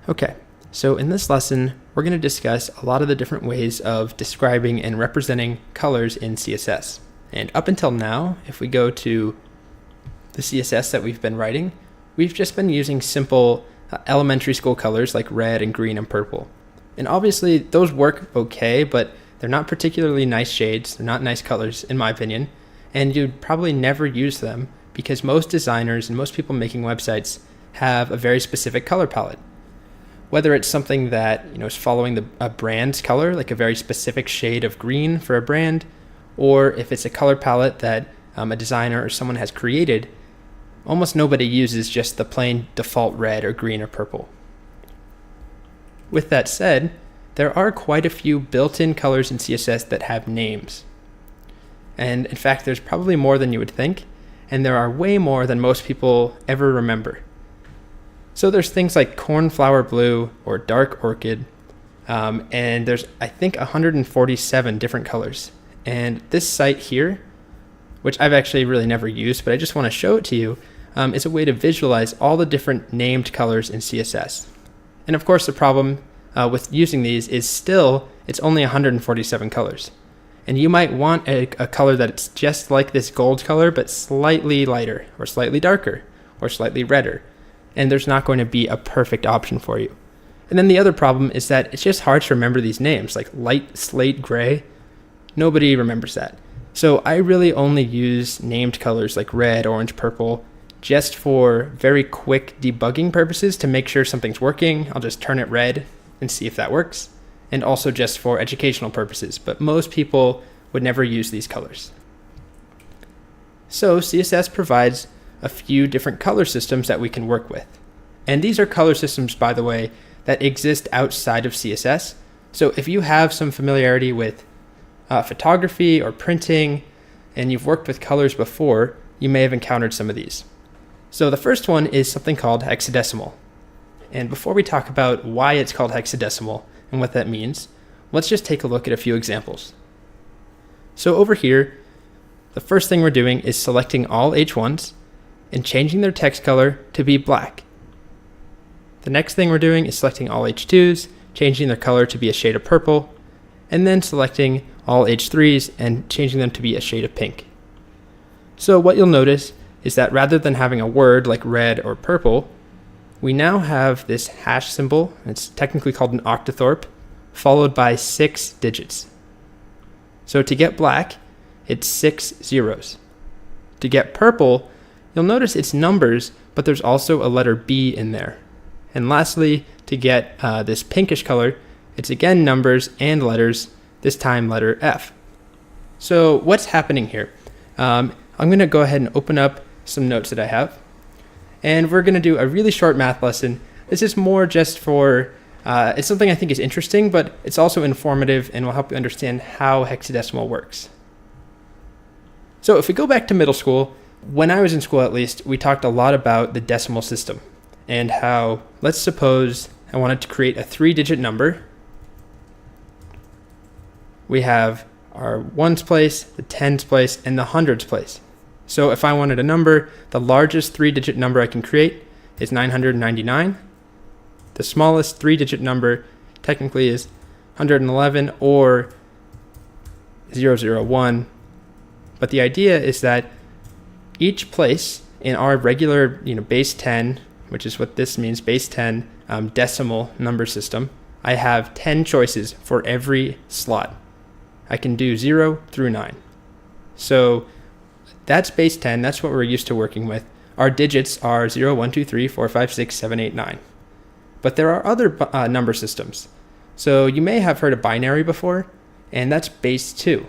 Okay, so in this lesson, we're going to discuss a lot of the different ways of describing and representing colors in CSS. And up until now, if we go to the CSS that we've been writing, we've just been using simple elementary school colors like red and green and purple. And obviously those work okay, but they're not particularly nice shades. They're not nice colors in my opinion. And you'd probably never use them because most designers and most people making websites have a very specific color palette. Whether it's something that is following a brand's color, like a very specific shade of green for a brand, or if it's a color palette that a designer or someone has created, almost nobody uses just the plain default red or green or purple. With that said, there are quite a few built-in colors in CSS that have names. And in fact, there's probably more than you would think, and there are way more than most people ever remember. So there's things like cornflower blue or dark orchid, and there's, I think, 147 different colors. And this site here, which I've actually really never used, but I just want to show it to you, is a way to visualize all the different named colors in CSS. And of course, the problem with using these is still, it's only 147 colors. And you might want a color that's just like this gold color, but slightly lighter, or slightly darker, or slightly redder. And there's not going to be a perfect option for you. And then the other problem is that it's just hard to remember these names, like light slate gray. Nobody remembers that. So I really only use named colors like red, orange, purple, just for very quick debugging purposes to make sure something's working. I'll just turn it red and see if that works. And also just for educational purposes, but most people would never use these colors. So CSS provides a few different color systems that we can work with. And these are color systems, by the way, that exist outside of CSS. So if you have some familiarity with photography or printing, and you've worked with colors before, you may have encountered some of these. So the first one is something called hexadecimal. And before we talk about why it's called hexadecimal and what that means, let's just take a look at a few examples. So over here, the first thing we're doing is selecting all H1s and changing their text color to be black. The next thing we're doing is selecting all H2s, changing their color to be a shade of purple, and then selecting all H3s and changing them to be a shade of pink. So what you'll notice is that rather than having a word like red or purple, we now have this hash symbol, it's technically called an octothorpe, followed by 6 digits. So to get black, it's 6 zeros. To get purple, you'll notice it's numbers, but there's also a letter B in there. And lastly, to get this pinkish color, it's again numbers and letters, this time letter F. So what's happening here? I'm going to go ahead and open up some notes that I have. And we're going to do a really short math lesson. This is more just for, it's something I think is interesting, but it's also informative and will help you understand how hexadecimal works. So if we go back to middle school, when I was in school at least, we talked a lot about the decimal system and how, let's suppose I wanted to create a 3-digit number. We have our ones place, the tens place, and the hundreds place. So if I wanted a number, the largest 3-digit number I can create is 999. The smallest 3-digit number technically is 111 or 001. But the idea is that each place in our regular, base 10, which is what this means, base 10 decimal number system, I have 10 choices for every slot. I can do 0 through 9. So that's base 10. That's what we're used to working with. Our digits are 0, 1, 2, 3, 4, 5, 6, 7, 8, 9. But there are other number systems. So you may have heard of binary before, and that's base 2.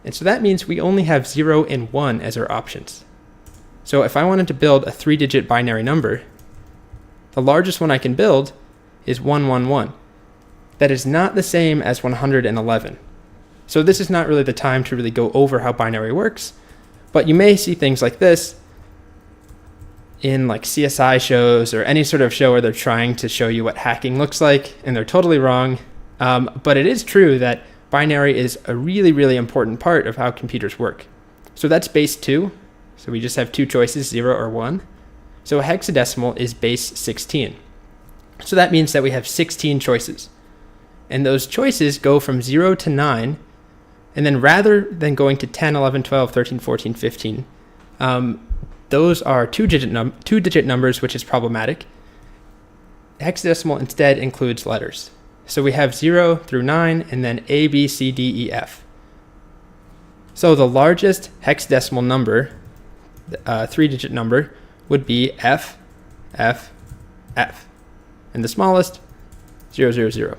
And so that means we only have 0 and 1 as our options. So if I wanted to build a 3-digit binary number, the largest one I can build is 111. That is not the same as 111. So this is not really the time to really go over how binary works, but you may see things like this in like CSI shows or any sort of show where they're trying to show you what hacking looks like, and they're totally wrong. But it is true that binary is a really, really important part of how computers work. So that's base 2. So we just have 2 choices, 0 or 1. So hexadecimal is base 16. So that means that we have 16 choices. And those choices go from 0 to 9. And then rather than going to 10, 11, 12, 13, 14, 15, those are two-digit numbers, which is problematic. Hexadecimal instead includes letters. So we have 0 through 9, and then A, B, C, D, E, F. So the largest hexadecimal number, three-digit number, would be F, F, F. And the smallest, 0, 0, 0.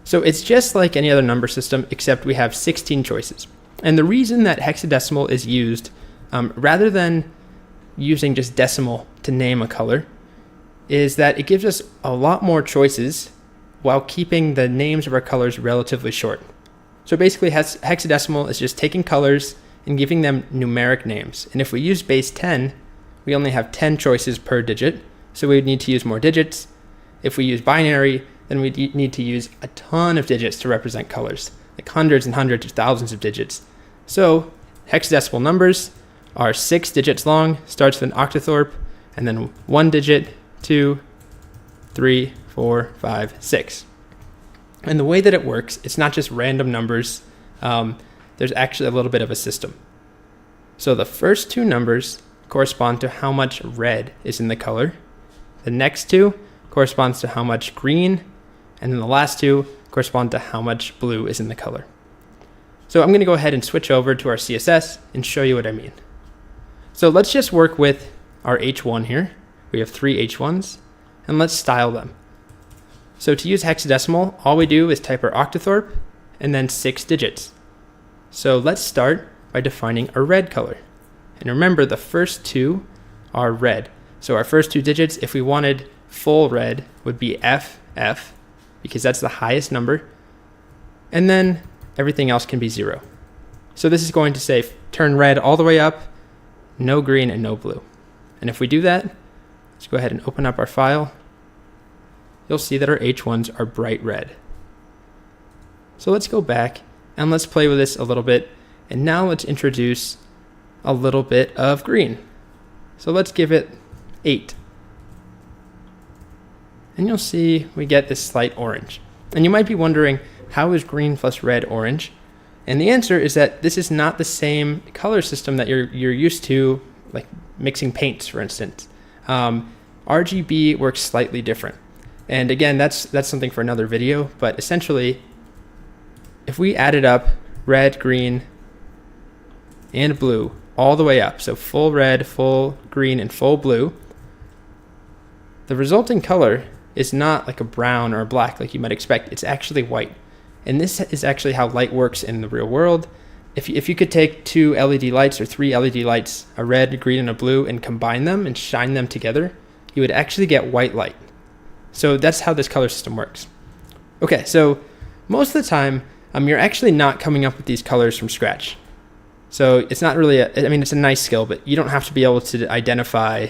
So it's just like any other number system, except we have 16 choices. And the reason that hexadecimal is used, rather than using just decimal to name a color, is that it gives us a lot more choices while keeping the names of our colors relatively short. So basically hexadecimal is just taking colors and giving them numeric names. And if we use base 10, we only have 10 choices per digit, so we would need to use more digits. If we use binary, then we need to use a ton of digits to represent colors, like hundreds and hundreds of thousands of digits. So hexadecimal numbers are 6 digits long, starts with an octothorpe, and then 1 digit, 2, 3, 4, 5, 6. And the way that it works, it's not just random numbers. There's actually a little bit of a system. So the first two numbers correspond to how much red is in the color. The next two corresponds to how much green, and then the last two correspond to how much blue is in the color. So I'm going to go ahead and switch over to our CSS and show you what I mean. So let's just work with our H1 here. We have 3 H1s, and let's style them. So to use hexadecimal, all we do is type our octothorpe and then 6 digits. So let's start by defining a red color. And remember, the first two are red. So our first 2 digits, if we wanted full red, would be FF, because that's the highest number. And then everything else can be 0. So this is going to say turn red all the way up, no green and no blue. And if we do that, let's go ahead and open up our file. You'll see that our H1s are bright red. So let's go back and let's play with this a little bit. And now let's introduce a little bit of green. So let's give it 8. And you'll see we get this slight orange. And you might be wondering, how is green plus red orange? And the answer is that this is not the same color system that you're used to, like mixing paints, for instance. RGB works slightly different. And again, that's something for another video, but essentially, if we added up red, green, and blue all the way up, so full red, full green, and full blue, the resulting color is not like a brown or a black like you might expect. It's actually white. And this is actually how light works in the real world. If you could take 2 LED lights or 3 LED lights, a red, a green, and a blue, and combine them and shine them together, you would actually get white light. So that's how this color system works. Okay, so most of the time, you're actually not coming up with these colors from scratch. So it's not really, it's a nice skill, but you don't have to be able to identify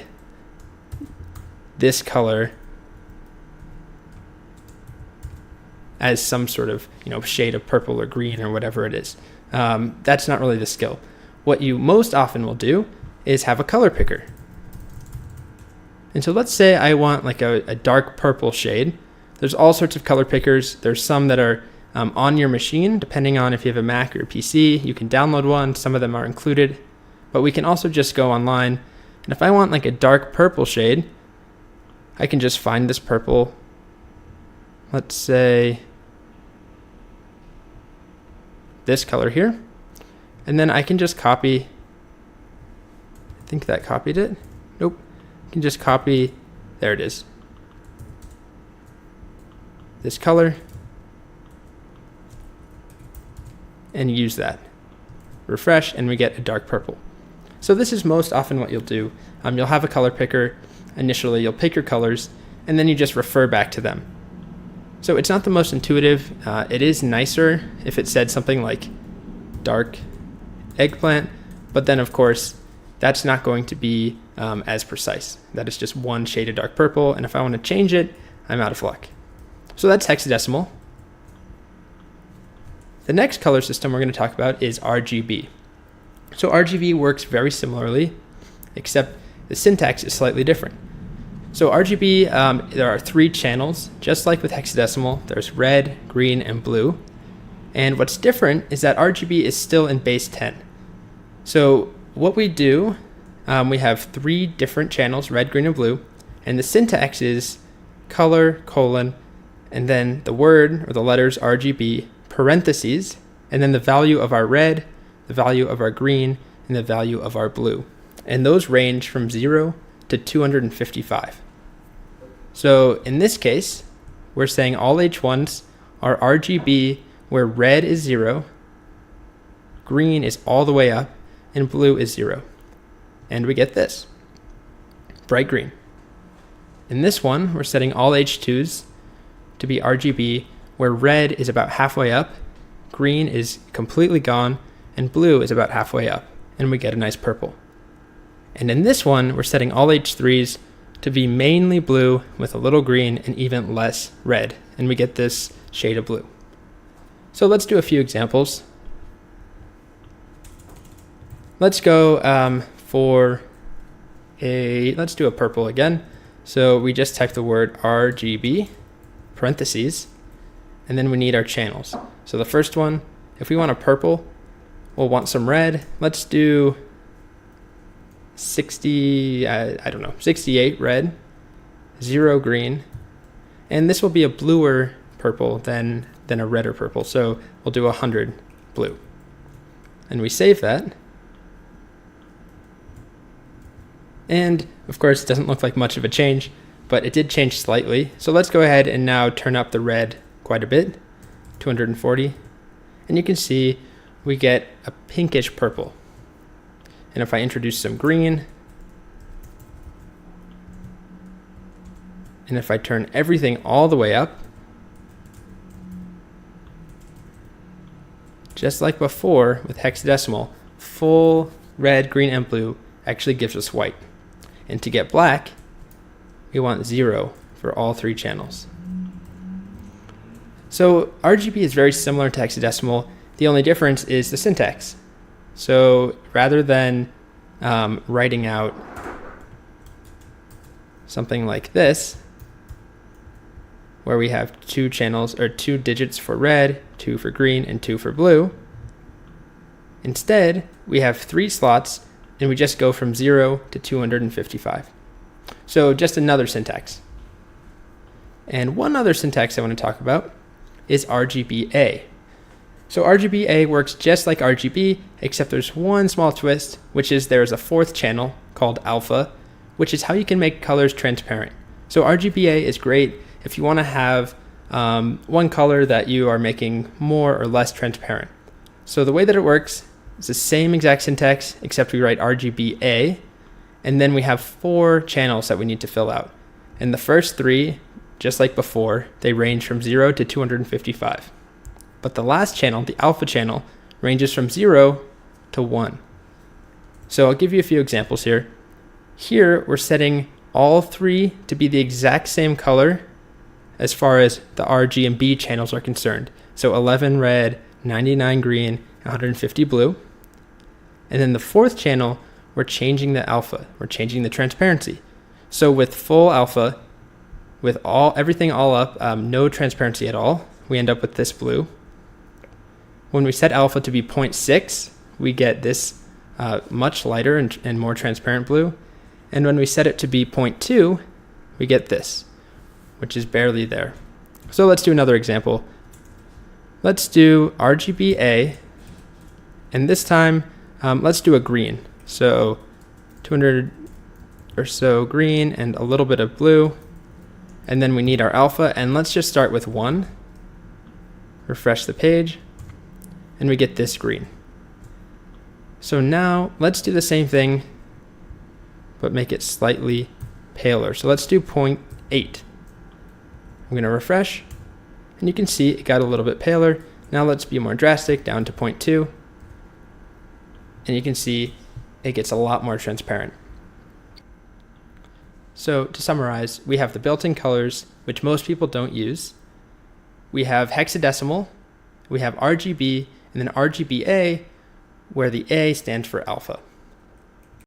this color as some sort of shade of purple or green or whatever it is. That's not really the skill. What you most often will do is have a color picker. And so let's say I want like a dark purple shade. There's all sorts of color pickers. There's some that are on your machine, depending on if you have a Mac or a PC. You can download one. Some of them are included. But we can also just go online. And if I want like a dark purple shade, I can just find this purple. Let's say this color here. And then I can just copy. I think that copied it. Nope. I can just copy. There it is. This color. And use that. Refresh, and we get a dark purple. So this is most often what you'll do. You'll have a color picker. Initially, you'll pick your colors, and then you just refer back to them. So it's not the most intuitive. It is nicer if it said something like dark eggplant, but then of course, that's not going to be as precise. That is just one shade of dark purple, and if I want to change it, I'm out of luck. So that's hexadecimal. The next color system we're going to talk about is RGB. So RGB works very similarly, except the syntax is slightly different. So RGB, there are 3 channels, just like with hexadecimal. There's red, green, and blue. And what's different is that RGB is still in base 10. So what we do, we have 3 different channels, red, green, and blue. And the syntax is color, colon, and then the word or the letters RGB, parentheses, and then the value of our red, the value of our green, and the value of our blue. And those range from 0 to 255. So in this case, we're saying all H1s are RGB where red is 0, green is all the way up, and blue is 0. And we get this, bright green. In this one, we're setting all H2s to be RGB where red is about halfway up, green is completely gone, and blue is about halfway up, and we get a nice purple. And in this one, we're setting all H3s to be mainly blue with a little green and even less red, and we get this shade of blue. So let's do a few examples. Let's go let's do a purple again. So we just type the word RGB, parentheses, and then we need our channels. So the first one, if we want a purple, we'll want some red. Let's do 68 red, 0 green, and this will be a bluer purple than a redder purple. So we'll do 100 blue, and we save that. And of course, it doesn't look like much of a change, but it did change slightly. So let's go ahead and now turn up the red quite a bit, 240, and you can see we get a pinkish purple. And if I introduce some green, and if I turn everything all the way up, just like before with hexadecimal, full red, green, and blue actually gives us white. And to get black, we want 0 for all 3 channels. So RGB is very similar to hexadecimal. The only difference is the syntax. So rather than writing out something like this, where we have 2 channels or 2 digits for red, 2 for green, and 2 for blue, instead we have 3 slots, and we just go from 0 to 255. So just another syntax. And one other syntax I want to talk about is RGBA. So RGBA works just like RGB, except there's one small twist, which is there's a 4th channel called alpha, which is how you can make colors transparent. So RGBA is great if you want to have one color that you are making more or less transparent. So the way that it works is the same exact syntax, except we write RGBA, and then we have 4 channels that we need to fill out. And the first 3, just like before, they range from 0 to 255. But the last channel, the alpha channel, ranges from 0 to 1. So I'll give you a few examples here. Here, we're setting all 3 to be the exact same color as far as the R, G, and B channels are concerned. So 11 red, 99 green, 150 blue. And then the 4th channel, we're changing the alpha. We're changing the transparency. So with full alpha, with everything all up, no transparency at all, we end up with this blue. When we set alpha to be 0.6, we get this much lighter and more transparent blue. And when we set it to be 0.2, we get this, which is barely there. So let's do another example. Let's do RGBA, and this time let's do a green. So 200 or so green and a little bit of blue. And then we need our alpha, and let's just start with 1. Refresh the page, and we get this green. So now let's do the same thing, but make it slightly paler. So let's do 0.8. I'm going to refresh, and you can see it got a little bit paler. Now let's be more drastic, down to 0.2. And you can see it gets a lot more transparent. So to summarize, we have the built-in colors, which most people don't use. We have hexadecimal, we have RGB, and then RGBA, where the A stands for alpha.